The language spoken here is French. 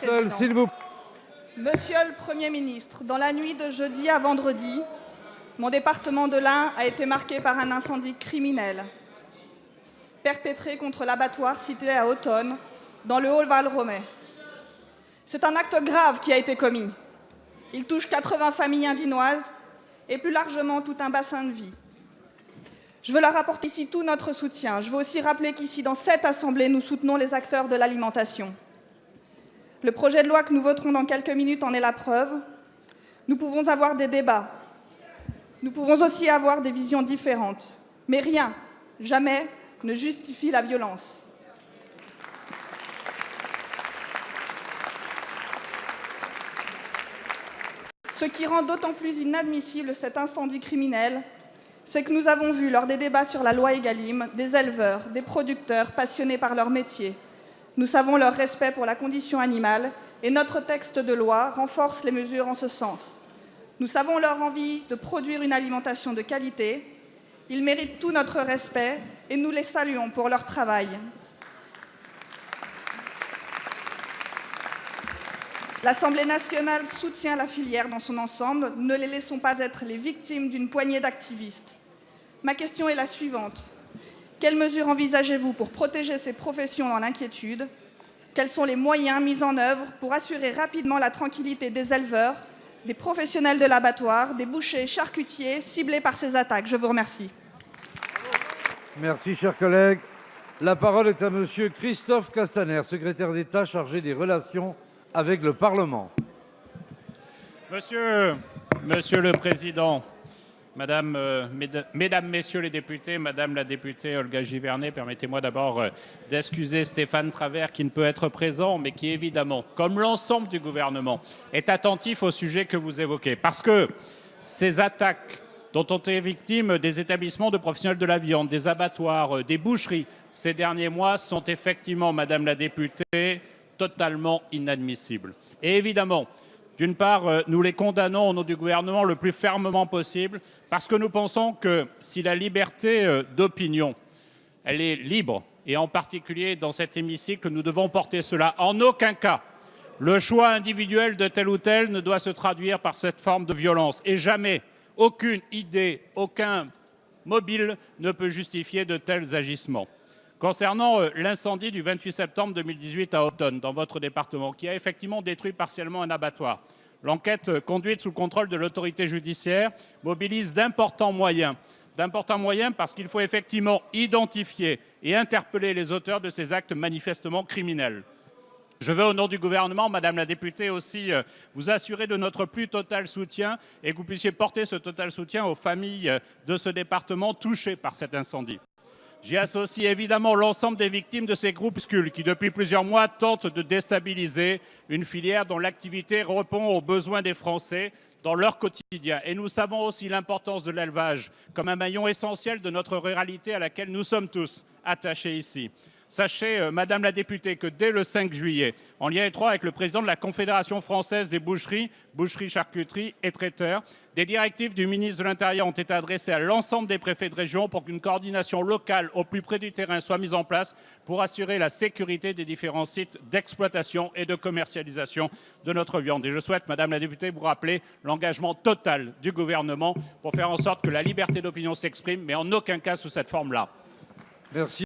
seul, s'il vous plaît. Monsieur le Premier ministre, dans la nuit de jeudi à vendredi, mon département de l'Ain a été marqué par un incendie criminel perpétré contre l'abattoir situé à Autonne, dans le Haut-Val-Romais. C'est un acte grave qui a été commis. Il touche 80 familles indinoises et plus largement tout un bassin de vie. Je veux leur apporter ici tout notre soutien. Je veux aussi rappeler qu'ici, dans cette Assemblée, nous soutenons les acteurs de l'alimentation. Le projet de loi que nous voterons dans quelques minutes en est la preuve. Nous pouvons avoir des débats. Nous pouvons aussi avoir des visions différentes. Mais rien, jamais, ne justifie la violence. Ce qui rend d'autant plus inadmissible cet incendie criminel, c'est que nous avons vu, lors des débats sur la loi Egalim, des éleveurs, des producteurs passionnés par leur métier. Nous savons leur respect pour la condition animale et notre texte de loi renforce les mesures en ce sens. Nous savons leur envie de produire une alimentation de qualité. Ils méritent tout notre respect et nous les saluons pour leur travail. L'Assemblée nationale soutient la filière dans son ensemble. Ne les laissons pas être les victimes d'une poignée d'activistes. Ma question est la suivante. Quelles mesures envisagez-vous pour protéger ces professions dans l'inquiétude? Quels sont les moyens mis en œuvre pour assurer rapidement la tranquillité des éleveurs, des professionnels de l'abattoir, des bouchers, charcutiers ciblés par ces attaques? Je vous remercie. Merci, cher collègue. La parole est à monsieur Christophe Castaner, secrétaire d'État chargé des relations avec le Parlement. Monsieur le Président, Mesdames, Messieurs les députés, Madame la députée Olga Givernet, permettez-moi d'abord d'excuser Stéphane Travert qui ne peut être présent, mais qui évidemment, comme l'ensemble du gouvernement, est attentif au sujet que vous évoquez. Parce que ces attaques dont ont été victimes des établissements de professionnels de la viande, des abattoirs, des boucheries, ces derniers mois sont effectivement, Madame la députée, totalement inadmissibles. Et évidemment, d'une part, nous les condamnons au nom du gouvernement le plus fermement possible, parce que nous pensons que si la liberté d'opinion, elle est libre, et en particulier dans cet hémicycle, nous devons porter cela. En aucun cas, le choix individuel de tel ou tel ne doit se traduire par cette forme de violence. Et jamais, aucune idée, aucun mobile ne peut justifier de tels agissements. Concernant l'incendie du 28 septembre 2018 à Autonne, dans votre département, qui a effectivement détruit partiellement un abattoir, l'enquête conduite sous le contrôle de l'autorité judiciaire mobilise d'importants moyens parce qu'il faut effectivement identifier et interpeller les auteurs de ces actes manifestement criminels. Je veux, au nom du gouvernement, Madame la députée, aussi vous assurer de notre plus total soutien et que vous puissiez porter ce total soutien aux familles de ce département touchées par cet incendie. J'y associe évidemment l'ensemble des victimes de ces groupuscules qui, depuis plusieurs mois, tentent de déstabiliser une filière dont l'activité répond aux besoins des Français dans leur quotidien. Et nous savons aussi l'importance de l'élevage comme un maillon essentiel de notre ruralité à laquelle nous sommes tous attachés ici. Sachez, Madame la députée, que dès le 5 juillet, en lien étroit avec le président de la Confédération française des boucheries, charcuteries et traiteurs, des directives du ministre de l'Intérieur ont été adressées à l'ensemble des préfets de région pour qu'une coordination locale au plus près du terrain soit mise en place pour assurer la sécurité des différents sites d'exploitation et de commercialisation de notre viande. Et je souhaite, Madame la députée, vous rappeler l'engagement total du gouvernement pour faire en sorte que la liberté d'opinion s'exprime, mais en aucun cas sous cette forme-là. Merci.